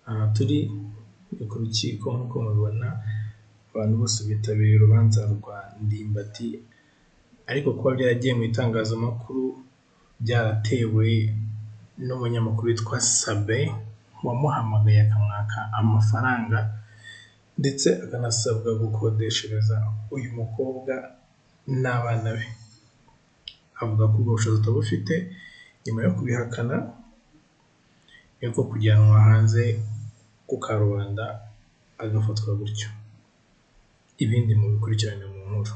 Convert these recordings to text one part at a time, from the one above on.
Aha turi ni ku rukiko nk'uko mubibona, abantu bose bitabiriye urubanza rwa Ndimbati, ariko kuba byaragiye mu itangazamakuru byaratewe n'umunyamakuru witwa Sabin wamuhamagaye akamwaka amafaranga ndetse akanasabwa gukodeshereza uyu mukobwa n'abana be. Avuga ko ubwo bushobozi atabufite, nyuma yo kubihakana niko kujyanwa hanze ku karubanda agafatwa gutyo. Ibindi mu bikurikirane mu nkuru.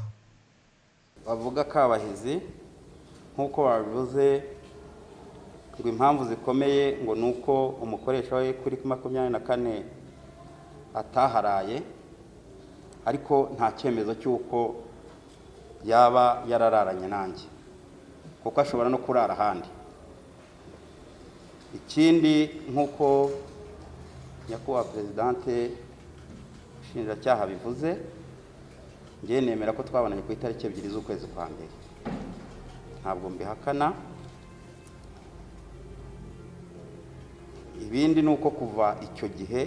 Bavuga Kabahizi nk'uko babivuze ngo impamvu zikomeye ngo nuko umukoresha we kuri 24 ataharaye, ariko nta cyemezo cy'uko yaba yarararanye nanjye, kuko ashobora no kurara ahandi. Ikindi nk'uko nyakubahwa Presidente Shinjacyaha bivuze, njye nemera ko twabonanye ku itariki 2 z'ukwezi kwa mbere, ntabwo mbihakana. Ibindi nuko kuva icyo gihe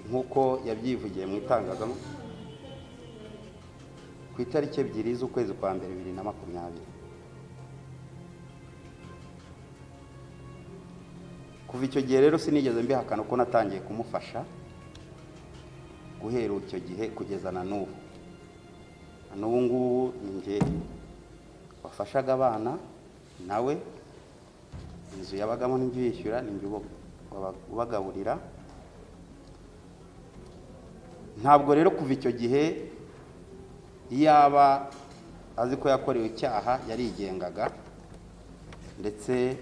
nk'uko yabyivugiye mu itangazamakuru ku itariki 2 z'ukwezi kwa mbere 2020, kuva icyo gihe rero sinigeze mbihakana uko natangiye kumufasha guhera icyo gihe kugeza na n'ubu. N'ubu ngubu ninjye wafashaga abana, nawe inzu yabagamo n'injye yishyura, ninjye ubagaburira. Ntabwo rero kuva icyo gihe iyaba azi ko yakorewe icyaha yarigengaga, ndetse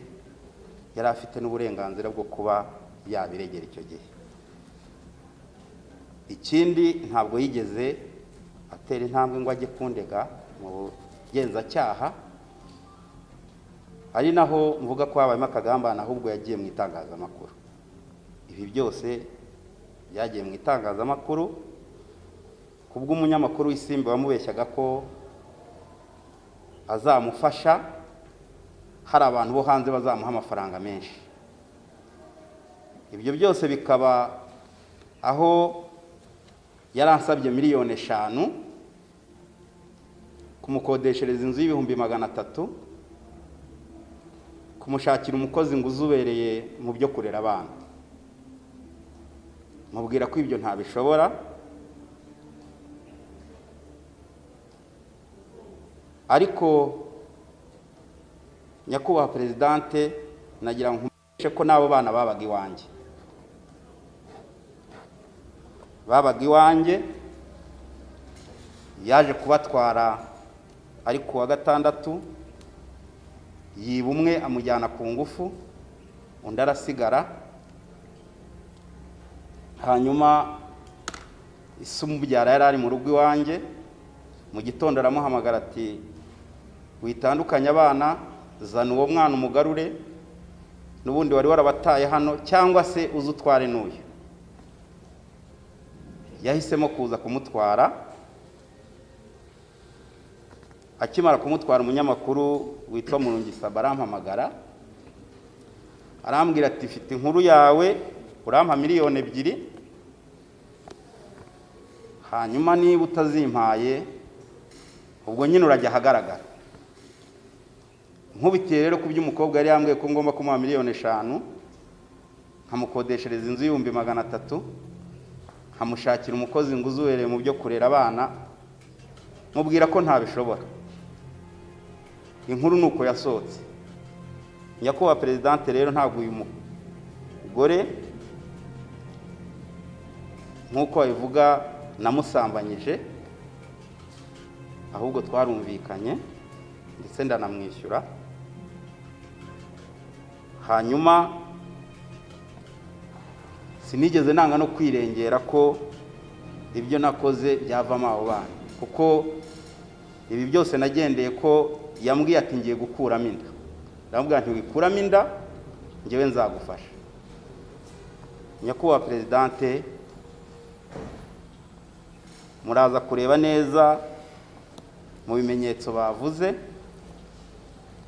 yari afite n'uburenganzira bwo kuba yabiregera icyo gihe. Ikindi ntabwo yigeze atera intambwe ngo ajye kundega mu bugenzacyaha, ari naho mvuga ko habayemo akagambane, ahubwo yagiye mu itangazamakuru. Ibi byose byagiye mu itangazamakuru kubwo umunyamakuru w'Isimbi wamubeshyaga ko azamufasha, hari abantu bo hanze bazamuha amafaranga menshi. Ibyo byose bikaba aho yaransabye miliyoni 5 kumukodeshereza inzu y'ibihumbi 300, kumushakira umukozi ngo uzubereye mu byo kurera abana. Mubwira ko ibyo ntabishobora, ariko nyakubahwa Presidente nagira ngo nkumenyeshe ko nabo bana babaga iwanjye, yaje kubatwara ari ku wa 6, yiba umwe amujyana ku ngufu, undi arasigara. Hanyuma isumubyara yari ari mu rugo iwanjye, mu gitondo aramuhamagara ati witandukanye abana, zana uwo mwana umugarure, n'ubundi wari warabataye hano, cyangwa se uzutware n'uyu. Yahisemo kuza kumutwara. Akimara kumutwara, umunyamakuru witwa Murungisa barampamagara, arambwira ati mfite inkuru yawe, urampa miliyoni 2, hanyuma niba utazimpaye ubwo nyine urajya ahagaragara. Nkubitiye rero ku by'umukobwa yari yambwiye ko ngomba kumuha miliyoni 5, nkamukodeshereza inzu y'ibihumbi 300, nkamushakira umukozi ngo uzubereye mu byo kurera abana, mubwira ko ntabishobora. Inkuru nuko yasohotse. Nyakubahwa Presidente rero ntabwo uyu mugore nk'uko bivuga namusambanyije, ahubwo twarumvikanye ndetse ndanamwishyura. Hanyuma sinigeze nanga no kwirengera ko ibyo nakoze byavamo abo bana, kuko ibi byose nagendeye ko yambwiye ati ngiye gukuramo inda. Ndamubwira nti wikuramo inda, njyewe nzagufasha. Nyakubahwa Presidente, muraza kureba neza mu bimenyetso bavuze,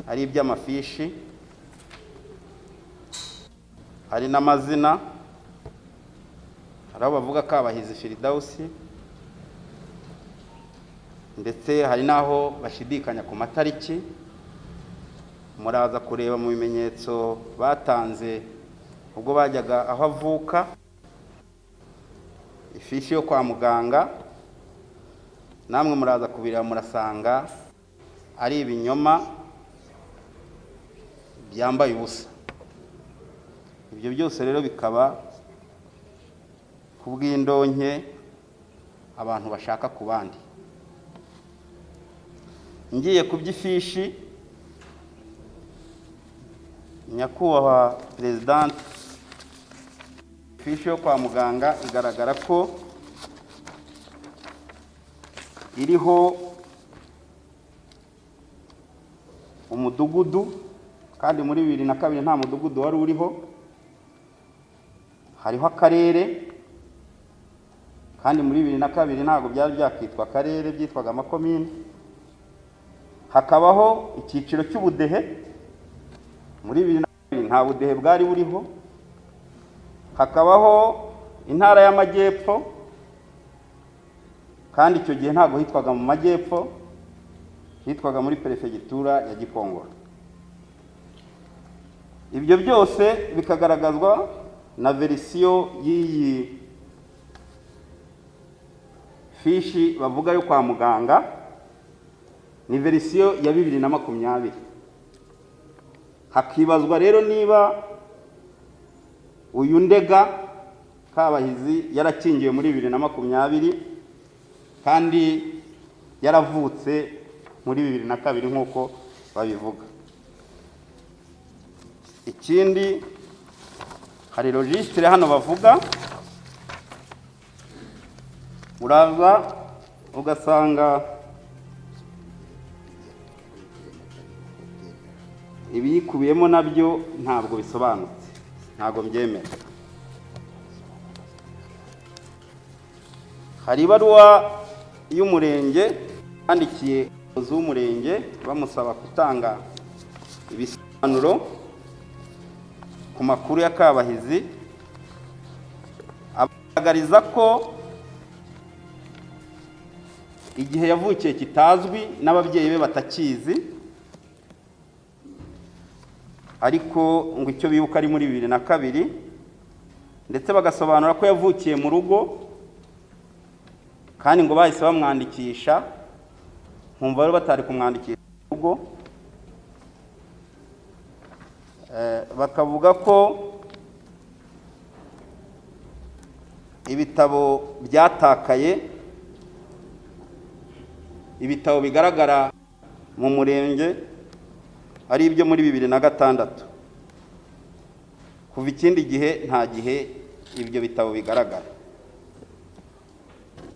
hari iby'amafishi, hari n'amazina, hari abo bavuga Kabahizi Firidausi, ndetse hari naho bashidikanya ku matariki. Muraza kureba mu bimenyetso batanze ubwo bajyaga aho avuka, ifishi yo kwa muganga, namwe muraza kubireba murasanga ari ibinyoma byambaye ubusa. Ibyo byose rero bikaba kubw'indonke abantu bashaka ku bandi. Ngiye ku by'ifishi, nyakubahwa President, ifishi yo kwa muganga igaragara ko iriho umudugudu, kandi muri 2002 nta mudugudu wari uriho. Hariho akarere, kandi muri 2002 ntabwo byari byakitwa akarere, byitwaga amakomine. Hakabaho icyiciro cy'ubudehe, muri 2002 nta budehe bwari buriho. Hakabaho intara y'amajyepfo, kandi icyo gihe ntabwo hitwaga mu majyepfo, hitwaga muri perefegitura ya Gikongoro. Ibyo byose bikagaragazwa na verisiyo y'iyi fishi bavuga yo kwa muganga, ni verisiyo ya 2020. Hakibazwa rero niba uyu ndega Kabahizi yarakingiwe muri 2020 kandi yaravutse muri 2002 nk'uko babivuga. Ikindi, hari registre hano bavuga, uraza ugasanga ibiyikubiyemo nabyo ntabwo bisobanutse, ntabwo mbyemera. Hari ibaruwa y'umurenge yandikiye umuyobozi w'umurenge bamusaba gutanga ibisobanuro ku makuru ya Kabahizi, abagaragariza ko igihe yavukiye kitazwi n'ababyeyi be batakizi, ariko ngo icyo bibuka ari muri 2002, ndetse bagasobanura ko yavukiye mu rugo, kandi ngo bahise bamwandikisha, nkumva rero batari kumwandikisha mu rugo. Bakavuga ko ibitabo byatakaye, ibitabo bigaragara mu murenge ari ibyo muri 2006. Kuva ikindi gihe nta gihe ibyo bitabo bigaragara.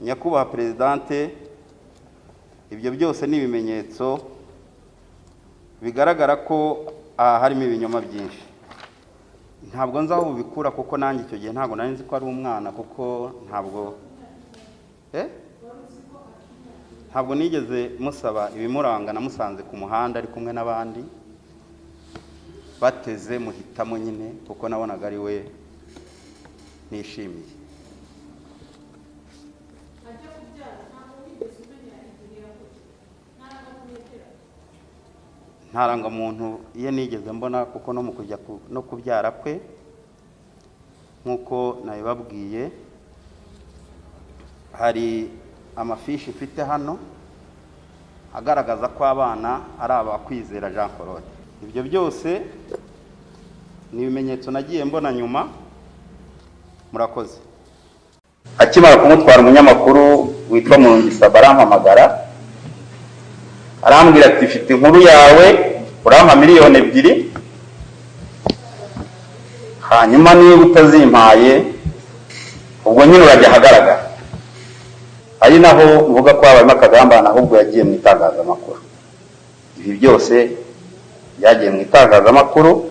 Nyakubahwa Presidente, ibyo byose ni ibimenyetso bigaragara ko harimo ibinyoma byinshi. Ntabwo nzi aho bikura, kuko nanjye icyo gihe ntabwo nari nzi ko ari umwana, kuko ntabwo nigeze musaba ibimuranga. Namusanze ku muhanda ari kumwe n'abandi bateze, muhitamo nyine, kuko nabonaga ari we nishimiye. Ntaranga muntu iyo nigeze mbona, kuko no mu kujya no kubyara kwe nkuko nabibabwiye, hari amafishi mfite hano agaragaza ko abana ari abakwizera Jean Claude. Ibyo byose ni ibimenyetso nagiye mbona nyuma. Murakoze. Akimara kumutwara umunyamakuru witwa Murungisa barampamagara, arambwira ati mfite inkuru yawe, urampa 2 miliyoni, hanyuma niba utazimpaye ubwo nyine urajya ahagaragara. Ari naho mvuga ko habayemo akagambana, ahubwo yagiye mu itangazamakuru. Ibi byose byagiye mu itangazamakuru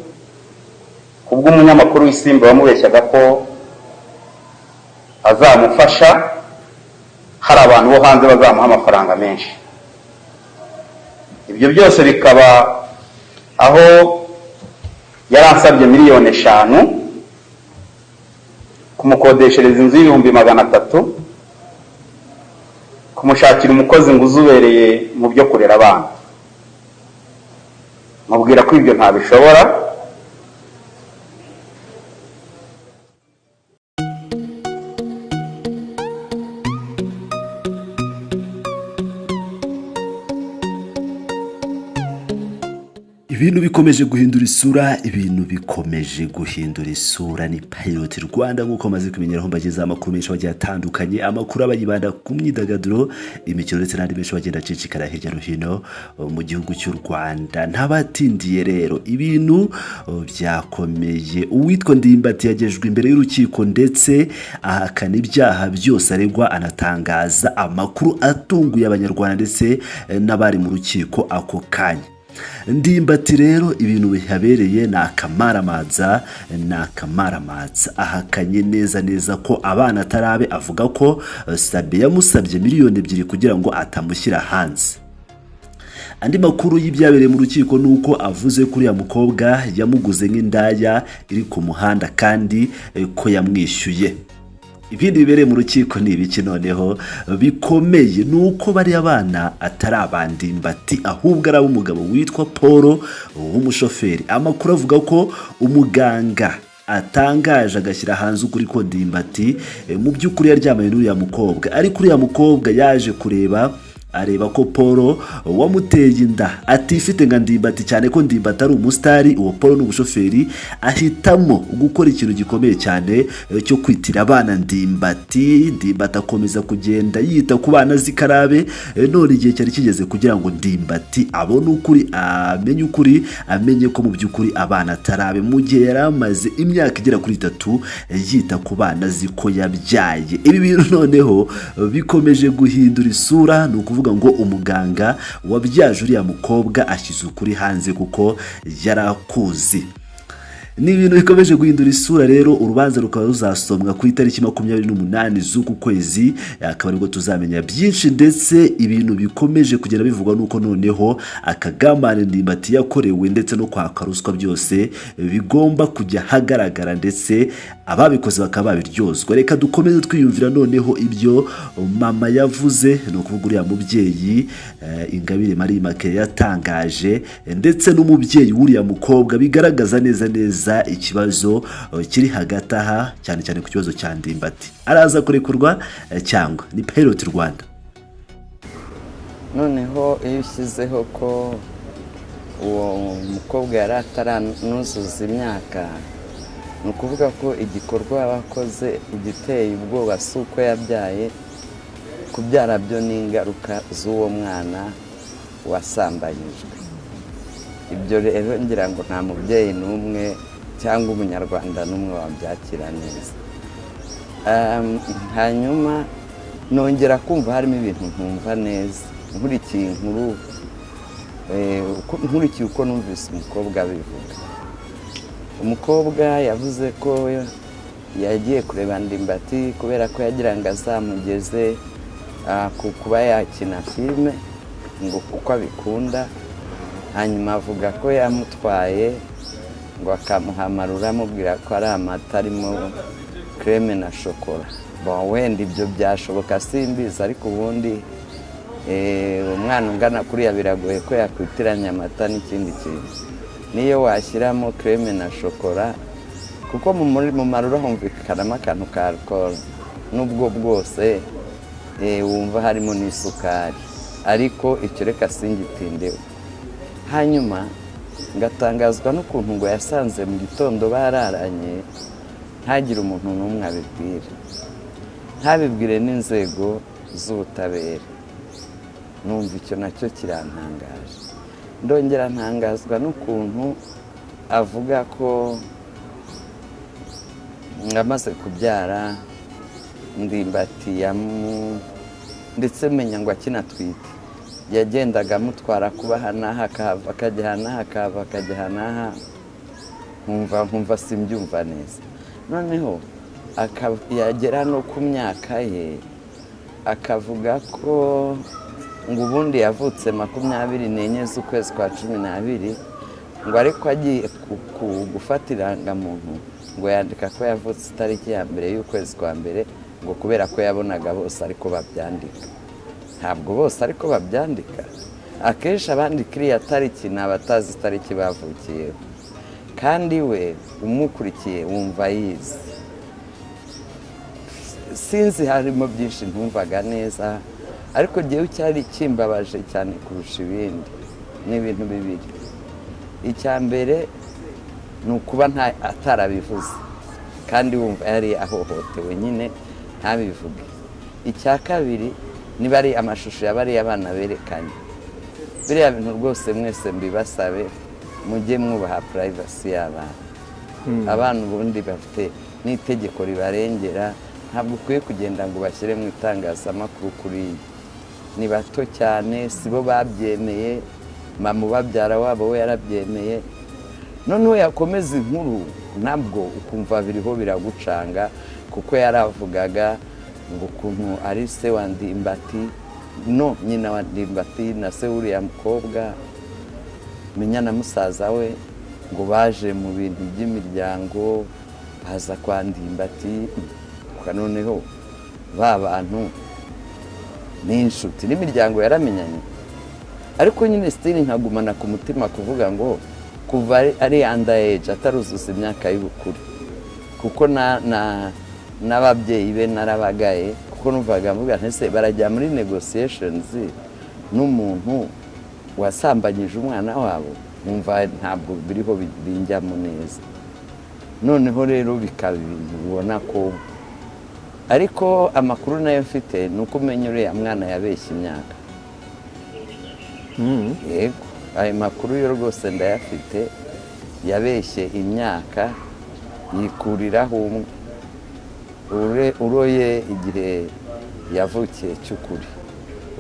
kubwo umunyamakuru w'Isimbi wamubeshyaga ko azamufasha, hari abantu bo hanze bazamuha amafaranga menshi. Ibyo byose bikaba aho yaransabye 5 miliyoni kumukodeshereza inzu y'ibihumbi 300, kumushakira umukozi ngo uzubereye mu byo kurera abana. Mubwira ko ibyo ntabishobora. Ibintu bikomeje guhindura isura, ni Pilot Rwanda nk'uko maze kumenyeraho mbageza amakuru menshi bagiye atandukanye, amakuru abayibanda ku myidagaduro, imikino ndetse n'andi menshi bagenda acicikana hirya no hino mu gihugu cy'u Rwanda. Ntabatindiye rero, ibintu byakomeye. Uwitwa Ndimbati yagejejwe imbere y'urukiko ndetse ahakana ibyaha byose aregwa, anatangaza amakuru atunguye abanyarwanda ndetse n'abari mu rukiko ako kanya. Ndimbati rero ibintu bihabereye na akamaramaza, ahakanye neza ko abana atarabe, avuga ko Sabe yamusabye miliyoni 2 kugira ngo atamushyira hanze. Andi makuru y'ibyabereye mu rukiko nuko avuze kuri ya mukobwa yamuguze nk'indaya iri ku muhanda kandi ko yamwishyuye. Ibindi bibereye mu rukiko ni ibiki noneho bikomeye? Nuko bari abana atari abandimbati, ahubwo ari umugabo witwa Paul w'umushoferi. Amakuru avuga ko umuganga atangaje agashyira hanze ukuri ko Ndimbati mu by'ukuri yaryamanye n'uriya mukobwa, ariko uriya mukobwa yaje areba ko Paul wamuteye inda atifite nka Ndimbati, cyane ko Ndimbati ari umusitari. Uwo Paul n'ubushoferi ahitamo gukora ikintu gikomeye cyane cyo kwitira abana Ndimbati. Ndimbati akomeza kugenda yita ku bana zikarabe, none igihe cyari kigeze kugira ngo Ndimbati abone ukuri, amenye ko mu by'ukuri abana atarabe, mu gihe yari amaze imyaka igera kuri 3 yita ku bana ziko yabyaye. Ibi bintu noneho bikomeje guhindura isura, ni ukuvuga ngo umuganga wabyaje uriya mukobwa ashyize ukuri hanze kuko yarakuzi. Ni ibintu bikomeje guhindura isura rero. Urubanza rukaba ruzasomwa ku itariki 28 z'uku kwezi, akaba aribwo tuzamenya byinshi, ndetse ibintu bikomeje kugenda bivugwa nuko noneho akagamane Ndimbati yakorewe ndetse no kwaka ruswa byose bigomba kujya hagaragara, ndetse ababikoze bakaba babiryozwa. Reka dukomeze twiyumvira noneho ibyo mama yavuze, no kuvuga uriya mubyeyi Ingabire Marie Immaculée yatangaje, ndetse n'umubyeyi w'uriya mukobwa, bigaragaza neza ikibazo kiri hagati aha, cyane ku kibazo cya Ndimbati. Araza kurekurwa cyangwa ni Pilot Rwanda. Noneho iyo ushyizeho ko uwo mukobwa yari ataranuzuza imyaka, ni ukuvuga ko igikorwa wakoze igiteye ubwoba si uko yabyaye, kubyara byo ni ingaruka z'uwo mwana wasambanyijwe. Ibyo rero ngira ngo nta mubyeyi n'umwe cyangwa umunyarwanda n'umwe wabyakira neza. Hanyuma nongera kumva harimo ibintu ntumva neza, nkurikiye uko numvise umukobwa bivuga. Umukobwa yavuze ko yagiye kureba Ndimbati kubera ko yagira ngo azamugeze kuba yakina filime, ngo kuko abikunda. Hanyuma avuga ko yamutwaye ngo akamuhamarura, amubwira ko ari amata arimo creme na shokora. Wenda ibyo byashoboka simbizi, ariko ubundi umwana ungana kuriya biragoye ko yakwitiranya amata n'ikindi kintu. Niyo washyiramo creme na shokora, kuko mu marura humvikanamo akantu ka alcohol, n'ubwo bwose wumva harimo n'isukari, ariko icyo reka singitindeho. Hanyuma ngatangazwa n'ukuntu ngo yasanze mu gitondo bararanye, ntagire umuntu n'umwe abibwira, ntabibwire n'inzego z'ubutabera. Numva icyo nacyo kirantangaje. Ndongera ntangazwa n'ukuntu avuga ko amaze kubyara Ndimbati ndetse menya ngo akinatwite yagendaga amutwara kuba hanaha akahava akajya hanaha, akahava akajya hanaha, nkumva simbyumva neza. Noneho yagera no ku myaka ye akavuga ko ngo ubundi yavutse 24 z'ukwezi kwa 12, ngo ariko agiye gufata irangamuntu ngo yandika ko yavutse itariki ya mbere y'ukwezi kwa mbere ngo kubera ko yabonaga bose ariko babyandika. Ntabwo bose ariko babyandika, akenshi abandika iriya tariki ni abatazi itariki bavukiyeho, kandi we umukurikiye wumva yize. Sinzi harimo byinshi ntumvaga neza, ariko njyewe cyari kimbabaje cyane kurusha ibindi ni ibintu bibiri. Icya mbere ni ukuba atarabivuze kandi wumva yari ahohotewe nyine ntabivuge. Icya kabiri niba ari amashusho y'abariya abana berekanye, biriya bintu rwose mwese mbibasabe mujye mwubaha privacy y'abana. Abana ubundi bafite n'itegeko ribarengera, ntabwo ukwiye kugenda ngo bashyire mu itangazamakuru kuriya. Ni bato cyane, sibo babyemeye, mama ubabyara wabo we yarabyemeye. Noneho yakomeza inkuru nabwo ukumva biriho biragucanga, kuko yaravugaga ngo ukuntu ari se wa Ndimbati, no nyina wa Ndimbati na se uriya mukobwa menya na musaza we ngo baje mu bintu by'imiryango baza kwa Ndimbati. Noneho ba bantu n'inshuti n'imiryango yaramenyanye, ariko nyine stili nkagumana ku mutima kuvuga ngo kuva ari underage ataruzuza imyaka y'ubukuru, kuko n'ababyeyi be narabagaye, kuko numvaga mvuga ntese barajya muri negotiations n'umuntu wasambanyije umwana wabo, numva ntabwo biriho binjyamo neza. Noneho rero bikaba ibintu ubona ko, ariko amakuru nayo mfite ni uko umenya uriya mwana yabeshye imyaka. Yego, ayo makuru yo rwose ndayafite, yabeshye imyaka yikuriraho uroye igihe yavukiye cy'ukuri.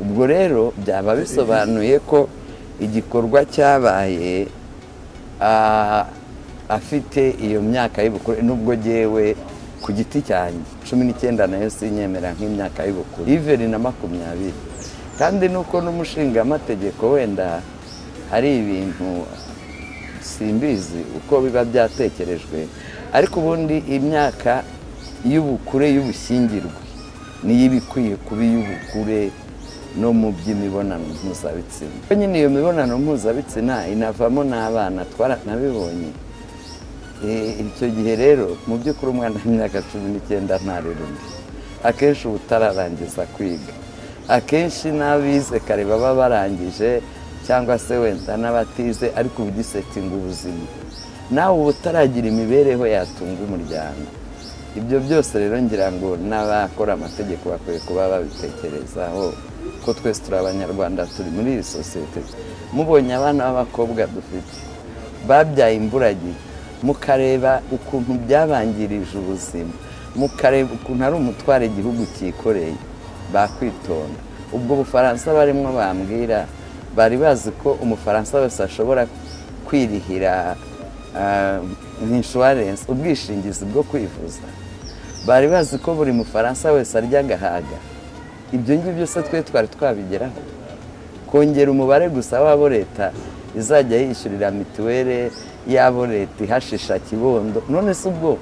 Ubwo rero byaba bisobanuye ko igikorwa cyabaye afite iyo myaka y'ubukuru, nubwo jyewe ku giti cyanjye 19 nayo sinyemera nk'imyaka y'ubukuru, iveri na 20. Kandi nuko n'umushingamategeko wenda hari ibintu simbizi uko biba byatekerejwe, ariko ubundi imyaka y'ubukure y'ubushyingirwe niyo ibikwiye kuba iy'ubukure no mu by'imibonano mpuzabitsina. Nyine iyo mibonano mpuzabitsina inavamo n'abana, twaranabibonye. Icyo gihe rero mu by'ukuri umwana w'imyaka 19 ntarera undi, akenshi uba utararangiza kwiga, akenshi n'abize kare baba barangije, cyangwa se wenda n'abatize, ariko uba ugisetinga ubuzima, nawe uba utaragira imibereho yatunga umuryango. Ibyo byose rero ngira ngo n'abakora amategeko bakwiye kuba babitekerezaho, ko twese turi abanyarwanda, turi muri iyi sosiyete. Mubonye abana b'abakobwa dufite babyaye imburagihe, mukareba ukuntu byabangirije ubuzima, mukareba ukuntu ari umutwaro igihugu cyikoreye, bakwitonda. Ubwo Bufaransa barimo bambwira, bari bazi ko umufaransa wese ashobora kwirihira insurance, ubwishingizi bwo kwivuza. Bari bazi ko buri mufaransa wese arya agahaga. Ibyo ngibyo byose twe twari twabigeraho, kongera umubare gusa w'abo leta izajya yishyurira mituweli, y'abo leta ihashisha kibondo. None se ubwo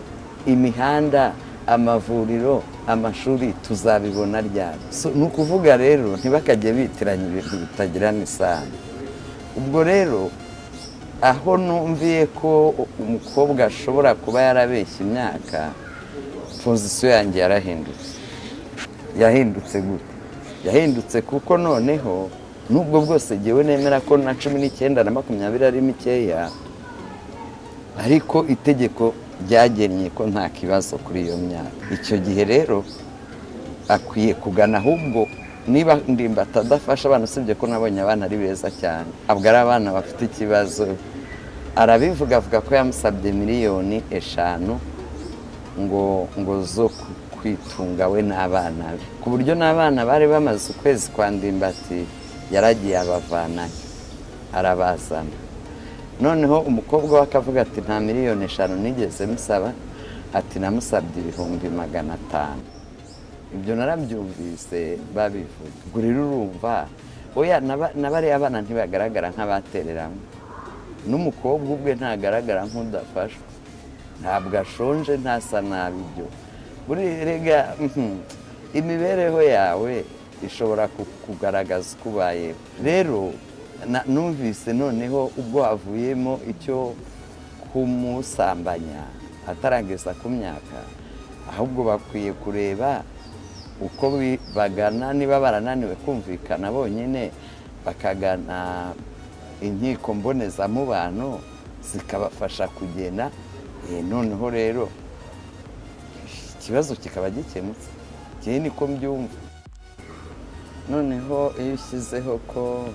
imihanda, amavuriro, amashuri tuzabibona ryari? Ni ukuvuga rero ntibakajye bitiranya ibintu bitagirana isano. Ubwo rero aho numviye ko umukobwa ashobora kuba yarabeshye imyaka, pozisiyo yanjye yarahindutse. Yahindutse gute? Yahindutse kuko noneho nubwo bwose jyewe nemera ko na 19 na 20 ari mikeya, ariko itegeko ryagennye ko nta kibazo kuri iyo myaka. Icyo gihe rero akwiye kugana, ahubwo niba Ndimbati adafasha abana, usibye ko nabonye abana ari beza cyane, abwo ari abana bafite ikibazo. Arabivuga, avuga ko yamusabye miliyoni 5 ngo zo kwitunga we n'abana be, ku buryo n'abana bari bamaze ukwezi kwa Ndimbati yaragiye abavanayo arabazana. Noneho umukobwa we akavuga ati nta miliyoni 5 nigeze musaba, ati namusabye 500,000. Ibyo narabyumvise babivuga. Ubwo rero urumva oya, n'abari abana ntibagaragara nk'abatereranywe. n'umukobwa ubwe ntagaragara nk'udafashwe, ntabwo ashonje, ntasa nabi. Ibyo burega imibereho yawe ishobora kugaragaza uko ubayeho. Rero numvise noneho ubwo havuyemo icyo kumusambanya atarageza ku myaka, ahubwo bakwiye kureba uko bagana, niba barananiwe kumvikana bonyine bakagana inkiko mbonezamubano zikabafasha kugena, noneho rero ikibazo kikaba gikemutse. Njyewe niko mbyumva. Noneho iyo ushyizeho ko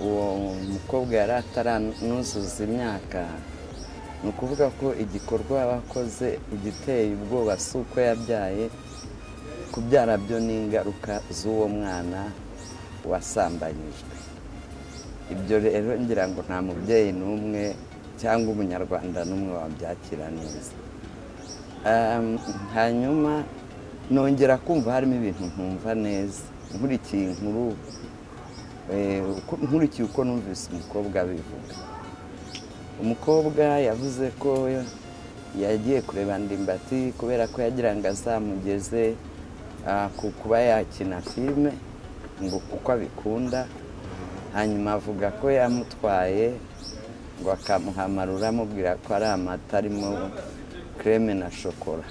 uwo mukobwa yari ataranuzuza imyaka, ni ukuvuga ko igikorwa bakoze igiteye ubwoba si uko yabyaye, kubyara byo ni ingaruka z'uwo mwana wasambanyijwe. Ibyo rero ngira ngo nta mubyeyi n'umwe cyangwa umunyarwanda n'umwe wabyakira neza. Hanyuma nongera kumva harimo ibintu ntumva neza, nkurikiye inkuru, nkurikiye uko numvise umukobwa abivuga. Umukobwa yavuze ko yagiye kureba Ndimbati kubera ko yagira ngo azamugeze kuba yakina filime, ngo kuko abikunda. Hanyuma avuga ko yamutwaye ngo akamuhamarura amubwira ko ari amata arimo creme na shokora.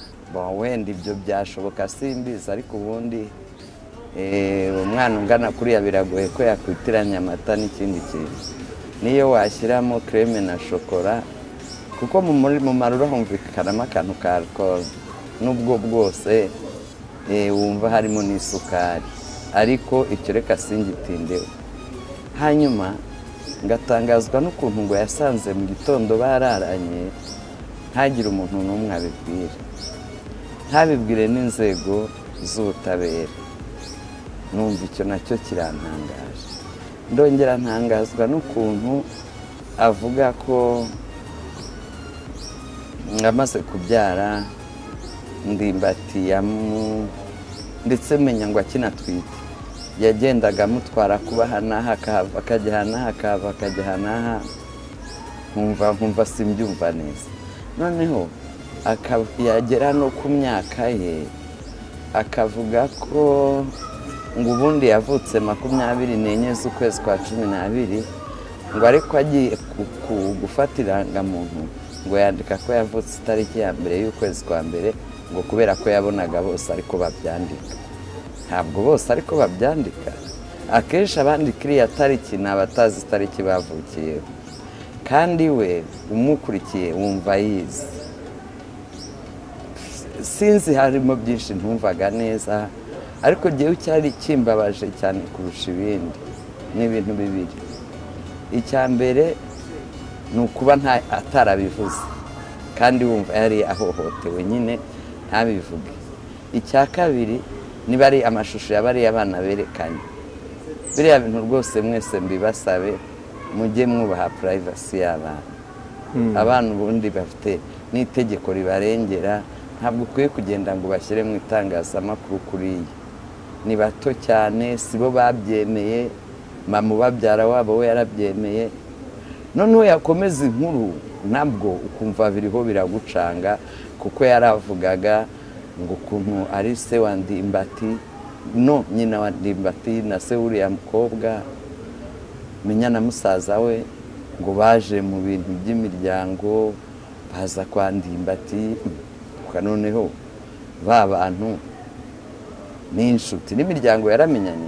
Wenda ibyo byashoboka simbizi, ariko ubundi umwana ungana kuriya biragoye ko yakwitiranya amata n'ikindi kintu. Niyo washyiramo creme na shokora, kuko mu marura humvikanamo akantu ka alcohol, n'ubwo bwose wumva harimo n'isukari, ariko icyo reka singitindeho. Hanyuma ngatangazwa n'ukuntu ngo yasanze mu gitondo bararanye, ntagire umuntu n'umwe abibwira, ntabibwire n'inzego z'ubutabera. Numva icyo nacyo kirantangaje. Ndongera ntangazwa n'ukuntu avuga ko amaze kubyara Ndimbati ndetse menya ngo akinatwite yagendaga amutwara kuba hanaha akahava akajya hanaha, akahava akajya hanaha, nkumva simbyumva neza. Noneho yagera no ku myaka ye akavuga ko ngo ubundi yavutse 24 z'ukwezi kwa 12, ngo ariko agiye gufata irangamuntu ngo yandika ko yavutse itariki ya mbere y'ukwezi kwa mbere, ngo kubera ko yabonaga bose ariko babyandika. Ntabwo bose ariko babyandika, akenshi abandika iriya tariki ni abatazi itariki bavukiyeho, kandi we umukurikiye wumva yizi. Sinzi, harimo byinshi ntumvaga neza, ariko njyewe cyari kimbabaje cyane kurusha ibindi ni ibintu bibiri. Icya mbere ni ukuba atarabivuze, kandi wumva yari ahohotewe nyine ntabivuge. Icya kabiri niba ari amashusho y'abariya abana berekanye, biriya bintu rwose mwese mbibasabe mujye mwubaha privacy y'abana. Abana ubundi bafite n'itegeko ribarengera, ntabwo ukwiye kugenda ngo bashyire mu itangazamakuru kuriya. Ni bato cyane, sibo babyemeye, mama ubabyara wabo we yarabyemeye. Noneho yakomeza inkuru nabwo ukumva biriho biragucanga, kuko yaravugaga ngo ukuntu ari se wa Ndimbati, no nyina wa Ndimbati na se uriya mukobwa, menya na musaza we, ngo baje mu bintu by'imiryango baza kwa Ndimbati. Noneho ba bantu n'inshuti n'imiryango yaramenyanye,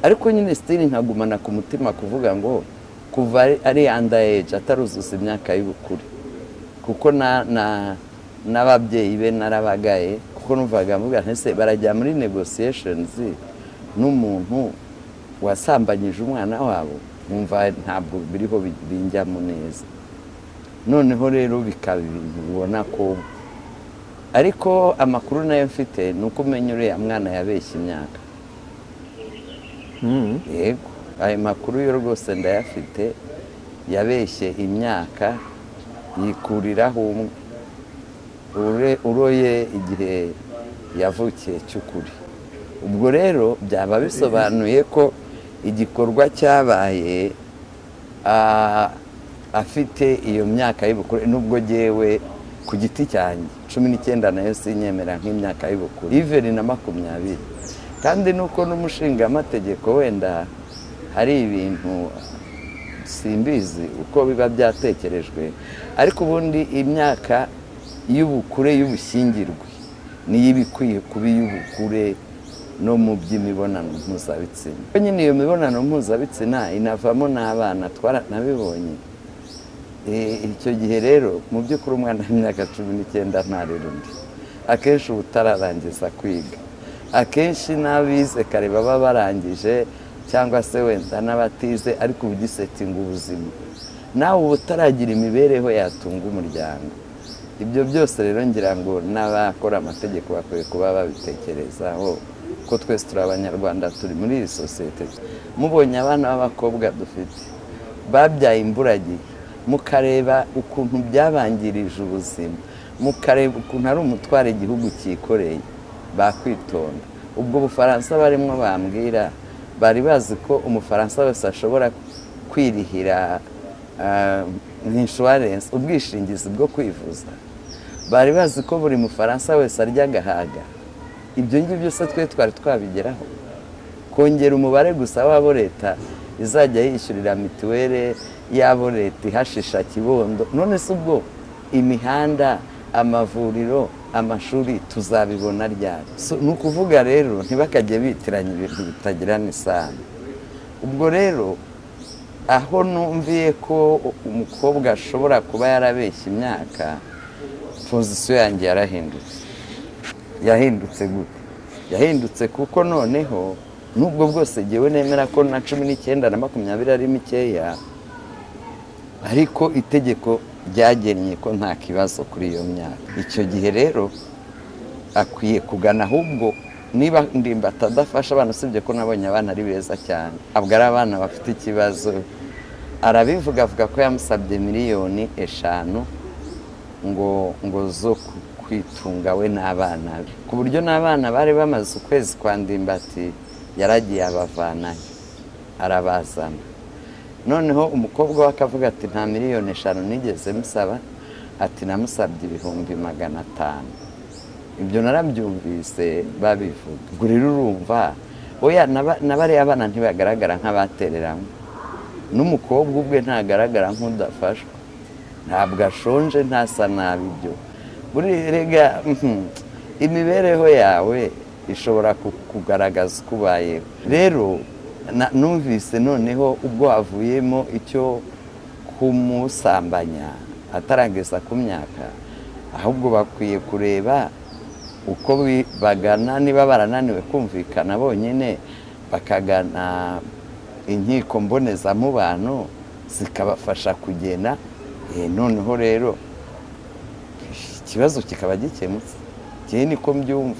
ariko nyine still nkagumana ku mutima kuvuga ngo kuva ari underage, ataruzuza imyaka y'ubukure, kuko n'ababyeyi be narabagaye, kuko numvaga mvuga ntese barajya muri negotiations n'umuntu wasambanyije umwana wabo, numva ntabwo biriho binjyamo neza. Noneho rero bikaba ibintu ubona ko, ariko amakuru nayo mfite ni uko umenya uriya mwana yabeshye imyaka. Yego, ayo makuru yo rwose ndayafite. Yabeshye imyaka yikuriraho uroye igihe yavukiye cy'ukuri. Ubwo rero byaba bisobanuye ko igikorwa cyabaye afite iyo myaka y'ubukure, nubwo jyewe ku giti cyanjye 19 nayo sinyemera nk'imyaka y'ubukure, iveri na 20. kandi nuko n'umushinga amategeko wenda hari ibintu simbizi uko biba byatekerejwe, ariko ubundi imyaka y'ubukure y'ubushyingirwe niyo ibikwiye kuba iy'ubukure no mu by'imibonano mpuzabitsina. Nyine iyo mibonano mpuzabitsina inavamo n'abana twaranabibonye. Icyo gihe rero mu by'ukuri umwana w'imyaka 19 ntarera undi, akenshi uba utararangiza kwiga, akenshi n'abize kare baba barangije cyangwa se wenda n'abatize, ariko ugisetinga ubuzima nawe uba utaragira imibereho yatunga umuryango. Ibyo byose rero ngira ngo n'abakora amategeko bakwiye kuba babitekerezaho, ko twese turi abanyarwanda, turi muri iyi sosiyete. Mubonye abana b'abakobwa dufite babyaye imburagihe, mukareba ukuntu byabangirije ubuzima, mukareba ukuntu ari umutwaro igihugu cyikoreye, bakwitonda. Ubwo Bufaransa barimo bambwira, bari bazi ko umufaransa wese ashobora kwirihira insurance, ubwishingizi bwo kwivuza. Bari bazi ko buri mufaransa wese arya agahaga. Ibyo ngibyo byose twari twabigeraho, kongera umubare gusa w'abo leta izajya yishyurira mituweli, y'abo leta ihashisha kibondo. None se ubwo imihanda, amavuriro, amashuri tuzabibona ryari? Ni ukuvuga rero ntibakajye bitiranya ibintu bitagirana isano. Ubwo rero aho numviye ko umukobwa ashobora kuba yarabeshya imyaka, pozisiyo yanjye yarahindutse. Yahindutse gute? Yahindutse kuko noneho nubwo bwose jyewe nemera ko na 19 na 20 ari mikeya, ariko itegeko ryagennye ko nta kibazo kuri iyo myaka. Icyo gihe rero akwiye kugana, ahubwo niba Ndimbati adafasha abana, usibye ko nabonye abana ari beza cyane, abwo ari abana bafite ikibazo, arabivuga avuga ko yamusabye miliyoni 5 ngo zo kwitunga we n'abana be, ku buryo n'abana bari bamaze ukwezi kwa Ndimbati yaragiye abavanayo arabazana. Noneho umukobwa we akavuga ati nta miliyoni 5 nigeze musaba, ati namusabye 500,000. Ibyo narabyumvise babivuga. Ubwo rero urumva oya nabariya abana ntibagaragara nk'abatereramo, n'umukobwa ubwe ntagaragara nk'udafashwa, ntabwo ashonje, ntasa nabi. Ibyo buri rega imibereho yawe ishobora kugaragaza uko ubayeho. Rero numvise noneho ubwo havuyemo icyo kumusambanya atarageza ku myaka, ahubwo bakwiye kureba uko bagana, niba barananiwe kumvikana bonyine bakagana inkiko mbonezamubano zikabafasha kugena. Noneho rero ikibazo kikaba gikemutse. Niko mbyumva.